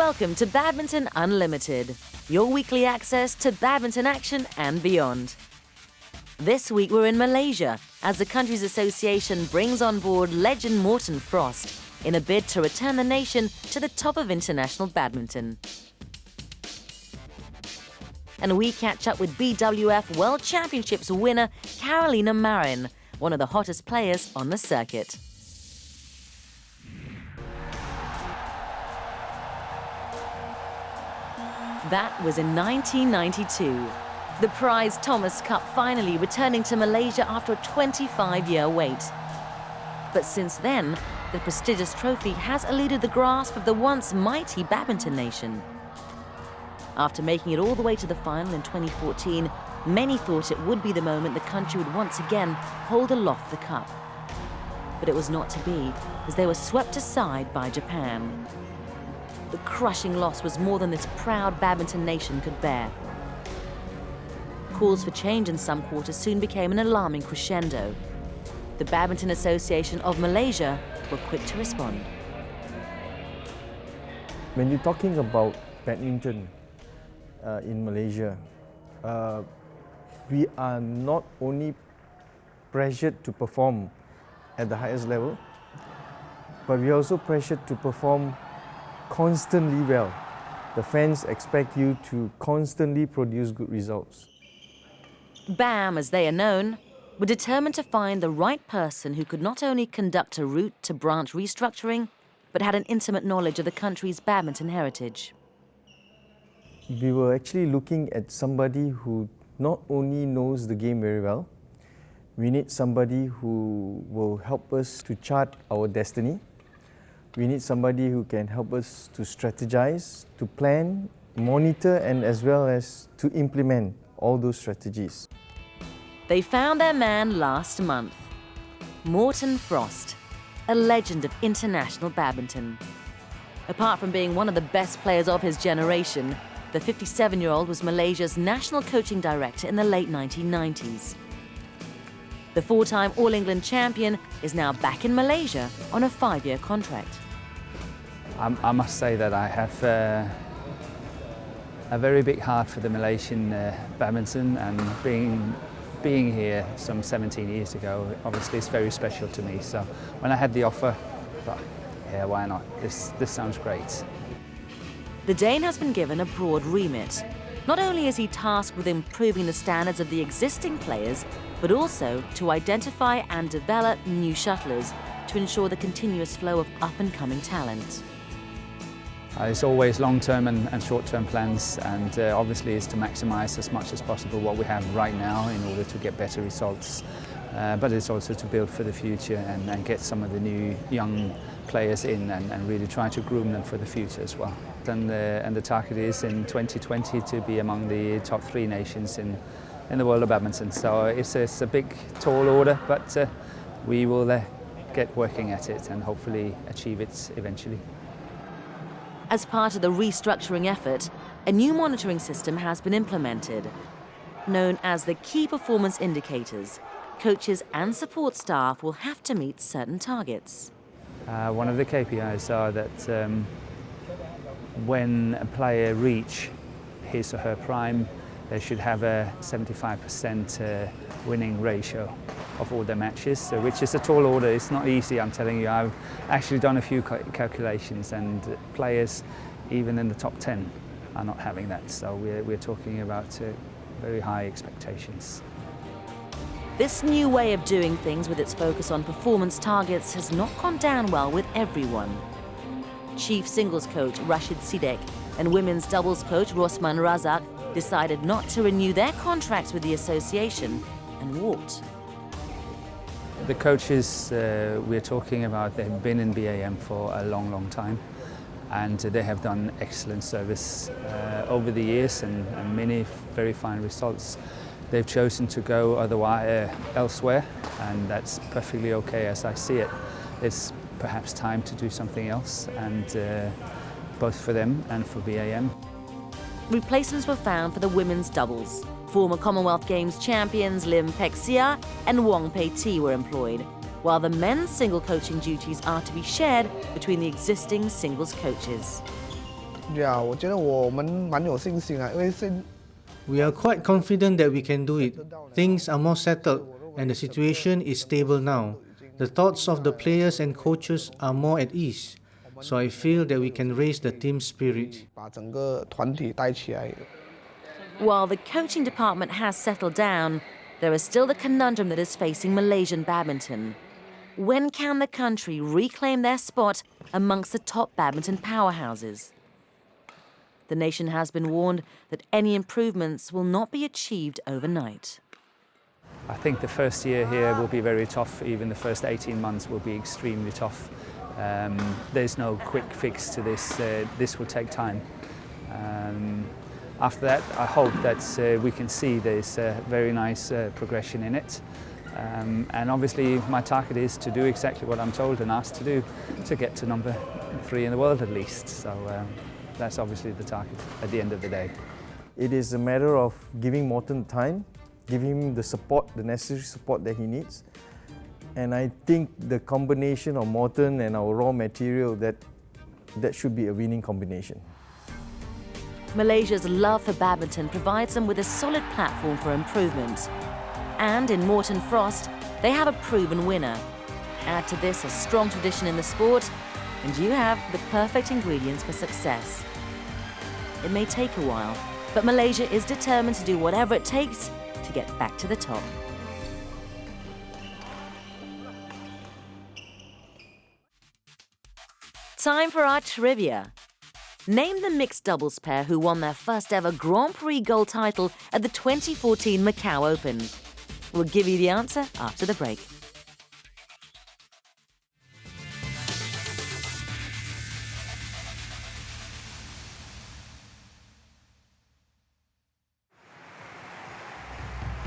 Welcome to Badminton Unlimited, your weekly access to badminton action and beyond. This week we're in Malaysia as the country's association brings on board legend Morten Frost in a bid to return the nation to the top of international badminton. And we catch up with BWF World Championships winner Carolina Marin, one of the hottest players on the circuit. That was in 1992. The prized Thomas Cup finally returning to Malaysia after a 25-year wait. But since then, the prestigious trophy has eluded the grasp of the once mighty badminton nation. After making it all the way to the final in 2014, many thought it would be the moment the country would once again hold aloft the cup. But it was not to be, as they were swept aside by Japan. The crushing loss was more than this proud badminton nation could bear. Calls for change in some quarters soon became an alarming crescendo. The Badminton Association of Malaysia were quick to respond. When you're talking about badminton in Malaysia, we are not only pressured to perform at the highest level, but we are also pressured to perform constantly well. The fans expect you to constantly produce good results. BAM, as they are known, were determined to find the right person who could not only conduct a route to branch restructuring, but had an intimate knowledge of the country's badminton heritage. We were actually looking at somebody who not only knows the game very well, we need somebody who will help us to chart our destiny. We need somebody who can help us to strategize, to plan, monitor, and as well as to implement all those strategies. They found their man last month, Morten Frost, a legend of international badminton. Apart from being one of the best players of his generation, the 57-year-old was Malaysia's national coaching director in the late 1990s. The four-time All-England champion is now back in Malaysia on a 5-year contract. I must say that I have a very big heart for the Malaysian badminton, and being here some 17 years ago, obviously it's very special to me. So when I had the offer, I thought, yeah, why not? This sounds great. The Dane has been given a broad remit. Not only is he tasked with improving the standards of the existing players, but also to identify and develop new shuttlers to ensure the continuous flow of up-and-coming talent. It's always long-term and short-term plans, and obviously it's to maximise as much as possible what we have right now in order to get better results. But it's also to build for the future and get some of the new young players in and really try to groom them for the future as well. And the target is in 2020 to be among the top 3 nations in the world of badminton. So it's a big, tall order, but we will get working at it and hopefully achieve it eventually. As part of the restructuring effort, a new monitoring system has been implemented. Known as the Key Performance Indicators, coaches and support staff will have to meet certain targets. One of the KPIs are that when a player reach his or her prime, they should have a 75% winning ratio of all their matches, which is a tall order. It's not easy, I'm telling you. I've actually done a few calculations, and players, even in the top 10, are not having that. So we're talking about very high expectations. This new way of doing things with its focus on performance targets has not gone down well with everyone. Chief singles coach Rashid Sidek and women's doubles coach Rosman Razak decided not to renew their contracts with the association and walked. The coaches we're talking about, they've been in BAM for a long, long time, and they have done excellent service over the years and many very fine results. They've chosen to go elsewhere, and that's perfectly okay as I see it. It's perhaps time to do something else, and both for them and for BAM. Replacements were found for the women's doubles. Former Commonwealth Games champions Lim Pek Sia and Wong Pei Ti were employed, while the men's single coaching duties are to be shared between the existing singles coaches. Yeah， 我觉得我们蛮有信心啊，因为现 We are quite confident that we can do it. Things are more settled and the situation is stable now. The thoughts of the players and coaches are more at ease. So I feel that we can raise the team spirit. 把整个团体带起来。 While the coaching department has settled down, there is still the conundrum that is facing Malaysian badminton. When can the country reclaim their spot amongst the top badminton powerhouses? The nation has been warned that any improvements will not be achieved overnight. I think the first year here will be very tough. Even the first 18 months will be extremely tough. There's no quick fix to this. This will take time. After that, I hope that we can see there's a very nice progression in it. And obviously my target is to do exactly what I'm told and asked to do, to get to number 3 in the world at least. So that's obviously the target at the end of the day. It is a matter of giving Morten time, giving him the support, the necessary support that he needs. And I think the combination of Morten and our raw material, that should be a winning combination. Malaysia's love for badminton provides them with a solid platform for improvement. And in Morten Frost, they have a proven winner. Add to this a strong tradition in the sport, and you have the perfect ingredients for success. It may take a while, but Malaysia is determined to do whatever it takes to get back to the top. Time for our trivia. Name the mixed doubles pair who won their first ever Grand Prix gold title at the 2014 Macau Open. We'll give you the answer after the break.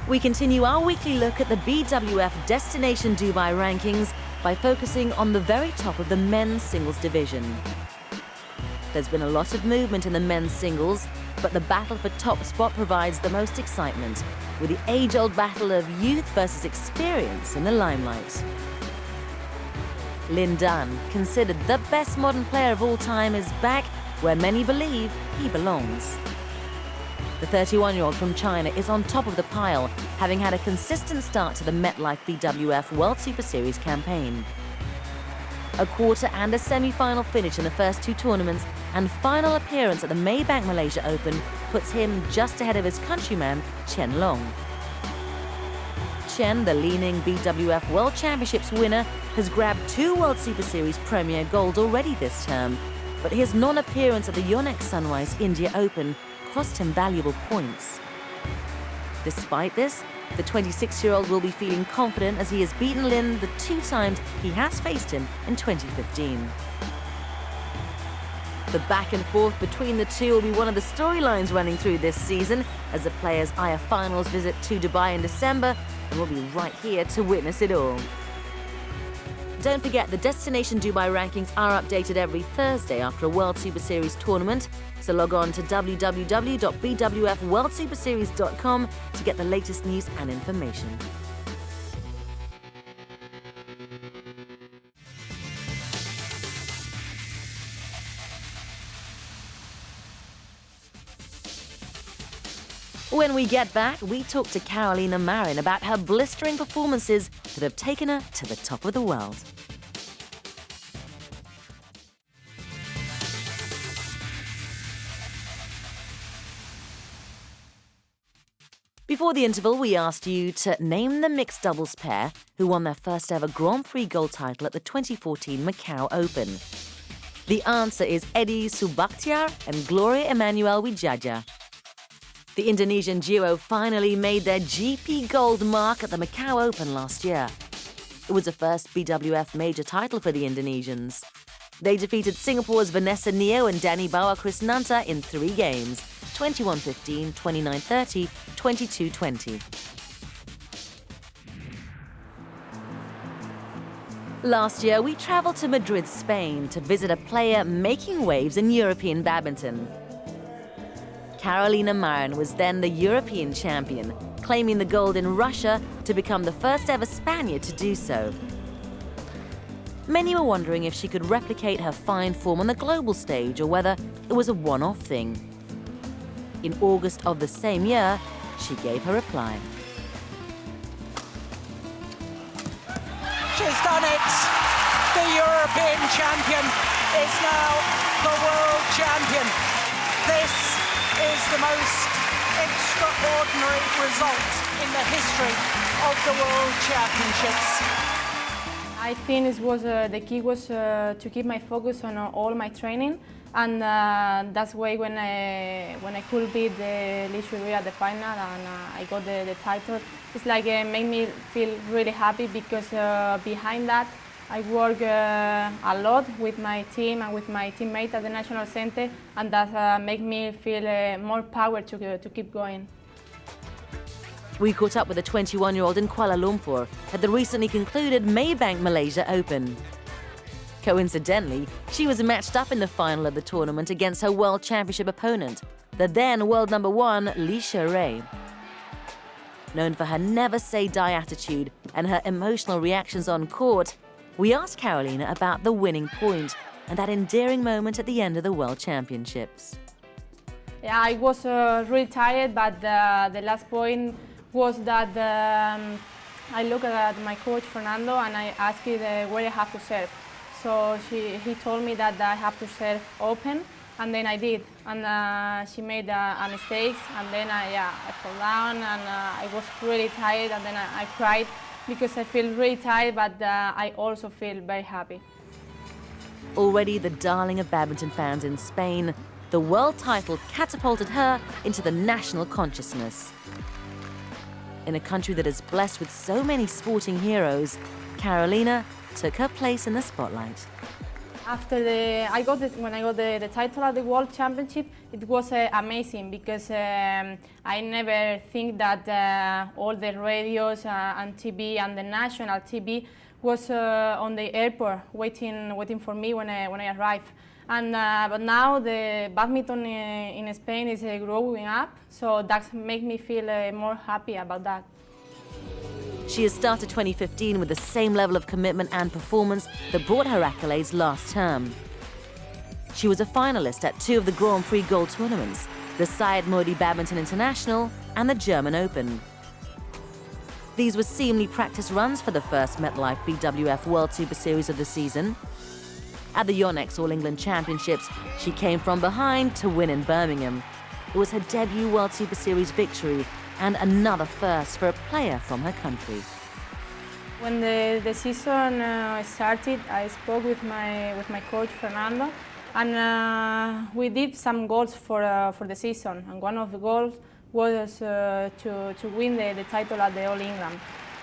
We continue our weekly look at the BWF Destination Dubai rankings by focusing on the very top of the men's singles division. There's been a lot of movement in the men's singles, but the battle for top spot provides the most excitement, with the age-old battle of youth versus experience in the limelight. Lin Dan, considered the best modern player of all time, is back where many believe he belongs. The 31-year-old from China is on top of the pile, having had a consistent start to the MetLife BWF World Superseries campaign. A quarter and a semi-final finish in the first 2 tournaments and final appearance at the Maybank Malaysia Open puts him just ahead of his countryman, Chen Long. Chen, the leading BWF World Championships winner, has grabbed 2 World Superseries Premier Gold already this term, but his non-appearance at the Yonex Sunrise India Open cost him valuable points. Despite this, the 26-year-old will be feeling confident as he has beaten Lin the 2 times he has faced him in 2015. The back and forth between the two will be one of the storylines running through this season as the players eye a finals visit to Dubai in December, and we'll be right here to witness it all. Don't forget, the Destination Dubai rankings are updated every Thursday after a World Super Series tournament, so log on to www.bwfworldsuperseries.com to get the latest news and information. When we get back, we talk to Carolina Marin about her blistering performances that have taken her to the top of the world. Before the interval, we asked you to name the mixed doubles pair who won their first ever Grand Prix gold title at the 2014 Macau Open. The answer is Eddie Subaktiar and Gloria Emmanuel Wijaja. The Indonesian duo finally made their GP gold mark at the Macau Open last year. It was the first BWF major title for the Indonesians. They defeated Singapore's Vanessa Neo and Danny Bawa Krisnanta in 3 games, 21-15, 29-30, 22-20. Last year, we travelled to Madrid, Spain to visit a player making waves in European badminton. Carolina Marin was then the European champion, claiming the gold in Russia to become the first ever Spaniard to do so. Many were wondering if she could replicate her fine form on the global stage or whether it was a one-off thing. In August of the same year, she gave her reply. She's done it! The European champion is now the world champion. This is the most extraordinary result in the history of the World Championships. I think the key was to keep my focus on all my training, and that's why when I could beat Li Shuirui at the final and I got the title, it's like made me feel really happy because behind that I work a lot with my team and with my teammates at the National Center, and that made me feel more power to keep going. We caught up with the 21-year-old in Kuala Lumpur at the recently concluded Maybank Malaysia Open. Coincidentally, she was matched up in the final of the tournament against her World Championship opponent, the then world number 1, Li Shuirui. Known for her never-say-die attitude and her emotional reactions on court, we asked Carolina about the winning point and that endearing moment at the end of the World Championships. Yeah, I was really tired, but the last point was that I looked at my coach Fernando and I asked him where I have to serve. So he told me that I have to serve open, and then I did. And she made a mistake, and then I fell down and I was really tired, and then I cried because I feel really tired, but I also feel very happy. Already the darling of badminton fans in Spain, the world title catapulted her into the national consciousness. In a country that is blessed with so many sporting heroes, Carolina took her place in the spotlight. After when I got the title at the World Championship, it was amazing because I never think that all the radios and TV and the national TV was on the airport waiting for me when I arrived. And but now the badminton in Spain is growing up, so that makes me feel more happy about that. She has started 2015 with the same level of commitment and performance that brought her accolades last term. She was a finalist at 2 of the Grand Prix Gold tournaments, the Syed Modi Badminton International and the German Open. These were seemingly practice runs for the first MetLife BWF World Superseries of the season. At the Yonex All England Championships, she came from behind to win in Birmingham. It was her debut World Superseries victory and another first for a player from her country. When the season started, I spoke with my coach Fernando, and we did some goals for the season. And one of the goals was to win the title at the All England.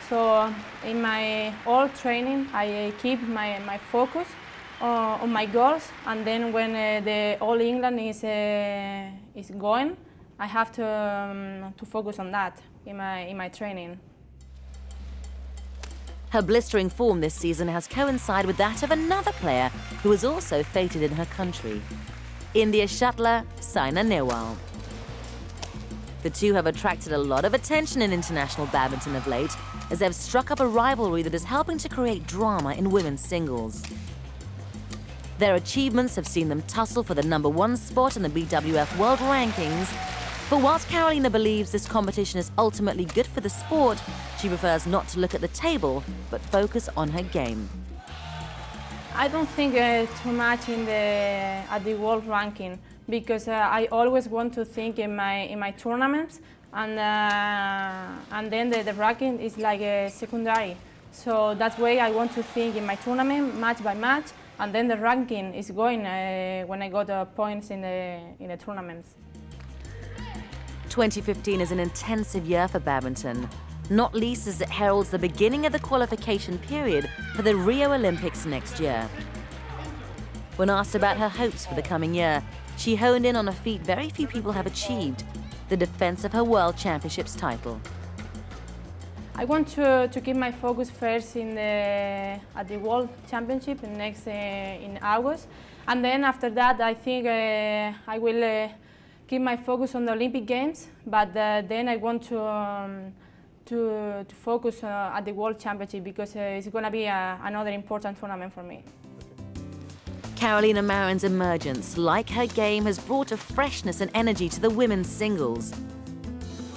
So in my all training, I keep my focus on my goals, and then when the All England is going, I have to focus on that in my training. Her blistering form this season has coincided with that of another player who was also fated in her country, India shuttler Saina Nehwal. The two have attracted a lot of attention in international badminton of late, as they've struck up a rivalry that is helping to create drama in women's singles. Their achievements have seen them tussle for the #1 spot in the BWF World Rankings. But whilst Carolina believes this competition is ultimately good for the sport, she prefers not to look at the table, but focus on her game. I don't think too much at the world ranking, because I always want to think in my tournaments, and then the ranking is like secondary. So that's why I want to think in my tournament match by match, and then the ranking is going when I got points in the tournaments. 2015 is an intensive year for badminton, not least as it heralds the beginning of the qualification period for the Rio Olympics next year. When asked about her hopes for the coming year, she honed in on a feat very few people have achieved, the defense of her World Championships title. I want to keep my focus first at the World Championship in August, and then after that I think I will keep my focus on the Olympic Games, but then I want to focus at the World Championship because it's going to be another important tournament for me. Carolina Marin's emergence, like her game, has brought a freshness and energy to the women's singles.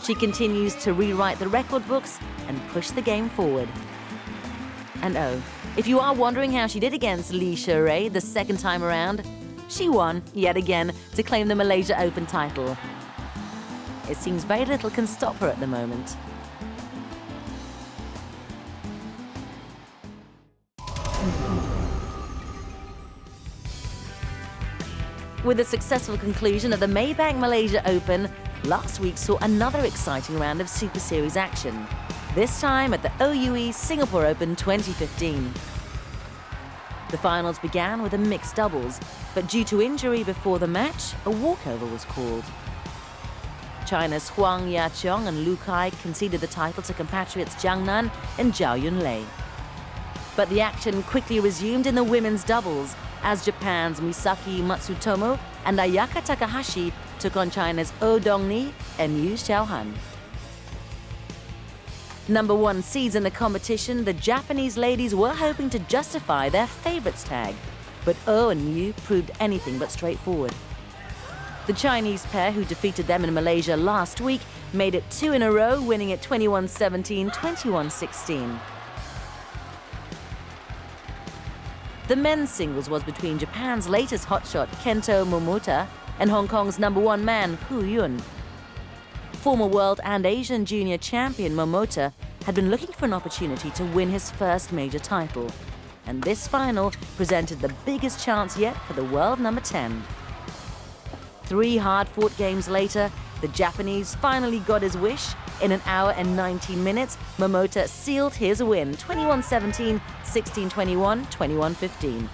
She continues to rewrite the record books and push the game forward. And oh, if you are wondering how she did against Lee Sheree the second time around, she won yet again to claim the Malaysia Open title. It seems very little can stop her at the moment. With the successful conclusion of the Maybank Malaysia Open, last week saw another exciting round of Super Series action, this time at the OUE Singapore Open 2015. The finals began with a mixed doubles, but due to injury before the match, a walkover was called. China's Huang Yaqiong and Lu Kai conceded the title to compatriots Jiang Nan and Zhao Yunlei. But the action quickly resumed in the women's doubles, as Japan's Misaki Matsutomo and Ayaka Takahashi took on China's Oh Dongni and Yu Xiaohan. Number one seeds in the competition, the Japanese ladies were hoping to justify their favorites tag, but Oh and Yu proved anything but straightforward. The Chinese pair, who defeated them in Malaysia last week, made it 2 in a row, winning it 21-17, 21-16. The men's singles was between Japan's latest hotshot Kento Momota and Hong Kong's number one man Hu Yun. Former world and Asian junior champion Momota had been looking for an opportunity to win his first major title, and this final presented the biggest chance yet for the world number 10. 3 hard-fought games later, the Japanese finally got his wish. In an hour and 19 minutes, Momota sealed his win, 21-17, 16-21, 21-15.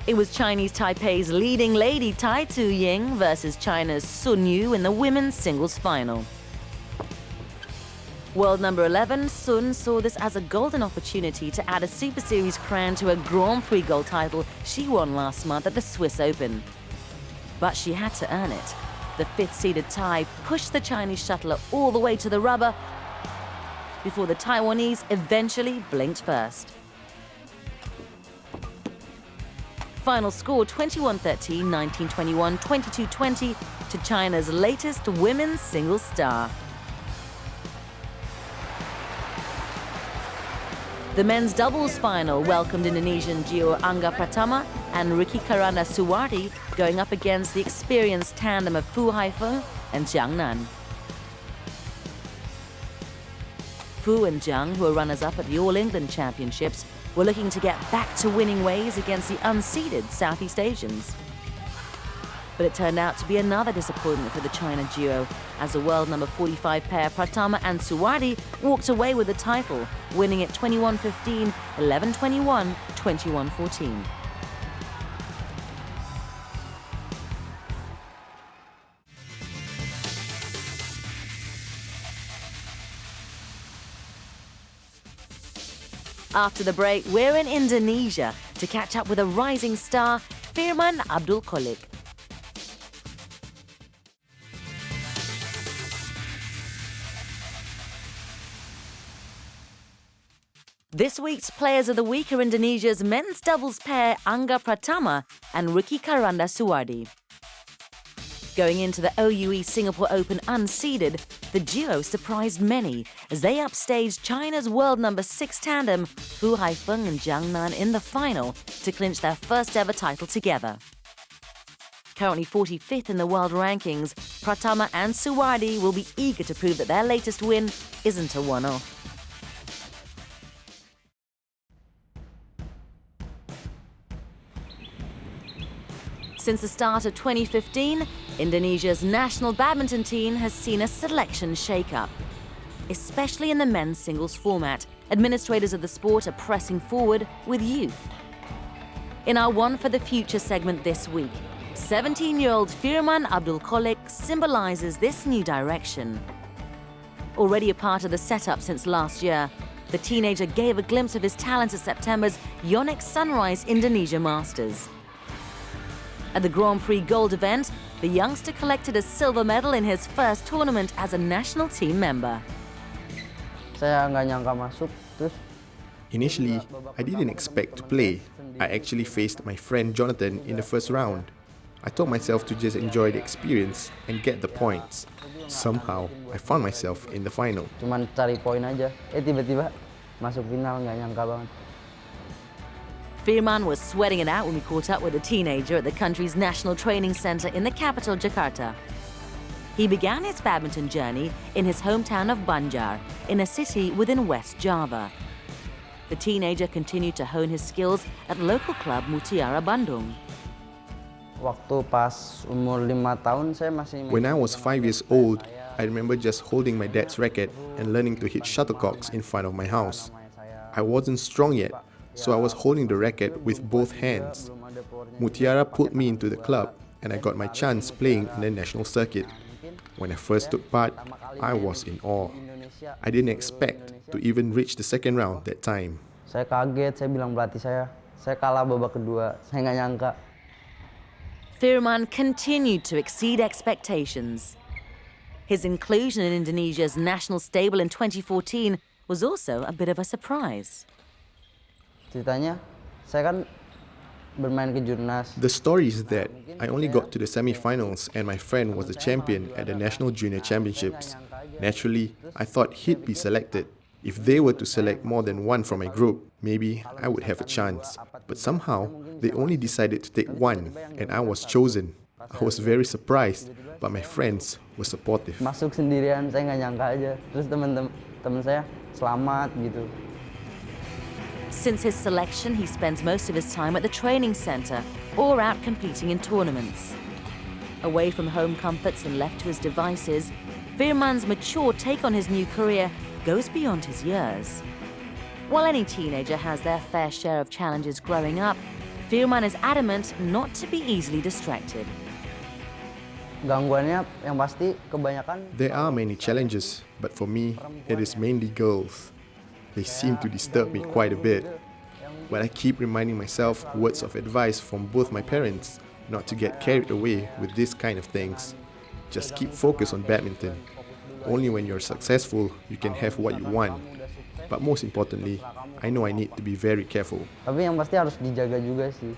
It was Chinese Taipei's leading lady Tai Tzu-ying versus China's Sun Yu in the women's singles final. World number 11, Sun, saw this as a golden opportunity to add a Super Series crown to a Grand Prix gold title she won last month at the Swiss Open. But she had to earn it. The 5th-seeded Tai pushed the Chinese shuttler all the way to the rubber before the Taiwanese eventually blinked first. Final score 21-13, 19-21, 22-20 to China's latest women's singles star. The men's doubles final welcomed Indonesian duo Angga Pratama and Ricky Karana Suwardi going up against the experienced tandem of Fu Haifeng and Jiang Nan. Fu and Jiang, who are runners-up at the All England Championships, were looking to get back to winning ways against the unseeded Southeast Asians. But it turned out to be another disappointment for the China duo, as the world number 45 pair Pratama and Suwardi walked away with the title, winning it 21-15, 11-21, 21-14. After the break, we're in Indonesia to catch up with a rising star, Firman Abdul Kholik. This week's Players of the Week are Indonesia's men's doubles pair Angga Pratama and Ricky Karanda Suwardi. Going into the OUE Singapore Open unseeded, the duo surprised many as they upstaged China's world number 6 tandem Fu Haifeng and Jiang Nan in the final to clinch their first ever title together. Currently 45th in the world rankings, Pratama and Suwardi will be eager to prove that their latest win isn't a one-off. Since the start of 2015, Indonesia's national badminton team has seen a selection shake-up. Especially in the men's singles format, administrators of the sport are pressing forward with youth. In our One for the Future segment this week, 17-year-old Firman Abdul Kholik symbolizes this new direction. Already a part of the setup since last year, the teenager gave a glimpse of his talents at September's Yonex Sunrise Indonesia Masters. At the Grand Prix Gold event, the youngster collected a silver medal in his first tournament as a national team member. Saya nggak nyangka masuk, terus Initially, I didn't expect to play. I actually faced my friend Jonathan in the first round. I told myself to just enjoy the experience and get the points. Somehow, I found myself in the final. cuman cari poin aja. Tiba-tiba masuk final, nggak nyangka banget. Firman was sweating it out when we caught up with a teenager at the country's national training center in the capital, Jakarta. He began his badminton journey in his hometown of Banjar, in a city within West Java. The teenager continued to hone his skills at local club Mutiara Bandung. Waktu pas umur 5 tahun saya masih When I was 5 years old, I remember just holding my dad's racket and learning to hit shuttlecocks in front of my house. I wasn't strong yet, so I was holding the racket with both hands. Mutiara pulled me into the club and I got my chance playing in the national circuit. When I first took part, I was in awe. I didn't expect to even reach the second round that time. Saya kaget, saya bilang pelatih saya kalah babak kedua, saya nggak nyangka. Firman continued to exceed expectations. His inclusion in Indonesia's national stable in 2014 was also a bit of a surprise. Ceritanya, saya kan bermain ke jurnas. The story is that I only got to the semi-finals and my friend was the champion at the National Junior Championships. Naturally, I thought he'd be selected. If they were to select more than one from my group, maybe I would have a chance. But somehow, they only decided to take one and I was chosen. I was very surprised, but my friends were supportive. Masuk sendirian, saya nggak nyangka aja. Terus teman saya selamat gitu. Since his selection, he spends most of his time at the training center or out competing in tournaments. Away from home comforts and left to his devices, Firman's mature take on his new career goes beyond his years. While any teenager has their fair share of challenges growing up, Firman is adamant not to be easily distracted. Gangguannya yang pasti kebanyakan. There are many challenges, but for me, it is mainly girls. They seem to disturb me quite a bit. But I keep reminding myself words of advice from both my parents not to get carried away with this kind of things. Just keep focused on badminton. Only when you're successful, you can have what you want. But most importantly, I know I need to be very careful. Tapi yang pasti harus dijaga juga sih.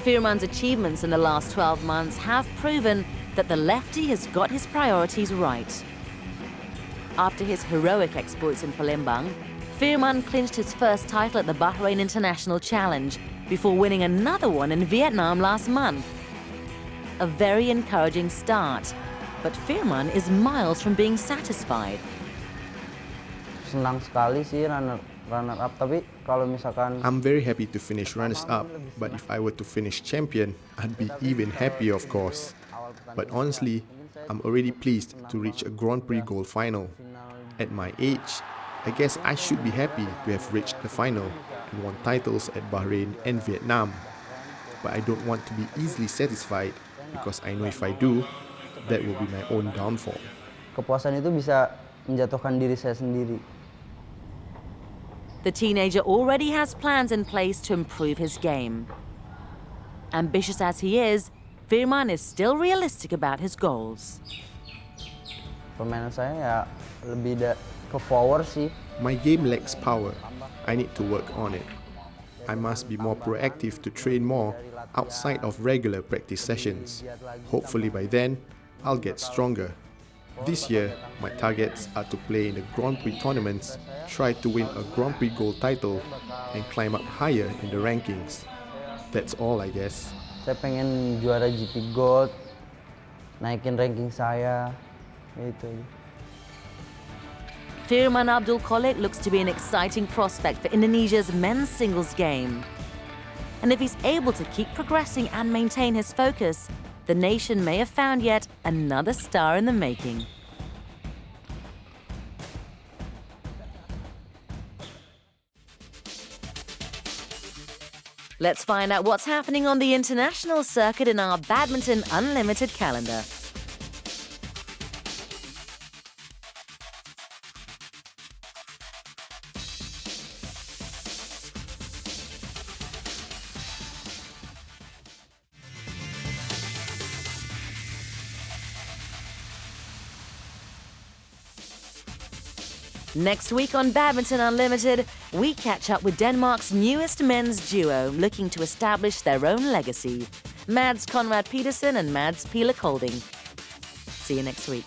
Firman's achievements in the last 12 months have proven that the lefty has got his priorities right. After his heroic exploits in Palembang, Firman clinched his first title at the Bahrain International Challenge before winning another one in Vietnam last month. A very encouraging start, but Firman is miles from being satisfied. Senang sekali sih runner up, tapi kalau misalkan I'm very happy to finish runners-up, but if I were to finish champion, I'd be even happier, of course. But honestly, I'm already pleased to reach a Grand Prix gold final. At my age, I guess I should be happy to have reached the final and won titles at Bahrain and Vietnam. But I don't want to be easily satisfied because I know if I do, that will be my own downfall. kepuasan itu bisa menjatuhkan diri saya sendiri. The teenager already has plans in place to improve his game. Ambitious as he is, Firman is still realistic about his goals. Permainan saya ya lebih ke power sih. My game lacks power. I need to work on it. I must be more proactive to train more outside of regular practice sessions. Hopefully by then, I'll get stronger. This year, my targets are to play in the Grand Prix tournaments, try to win a Grand Prix gold title, and climb up higher in the rankings. That's all, I guess. Saya pengen juara GP Gold, naikin ranking saya, itu aja. Firman Abdul Kholik looks to be an exciting prospect for Indonesia's men's singles game. And if he's able to keep progressing and maintain his focus, the nation may have found yet another star in the making. Let's find out what's happening on the international circuit in our Badminton Unlimited calendar. Next week on Badminton Unlimited, we catch up with Denmark's newest men's duo looking to establish their own legacy. Mads Conrad Petersen and Mads Pila Kolding. See you next week.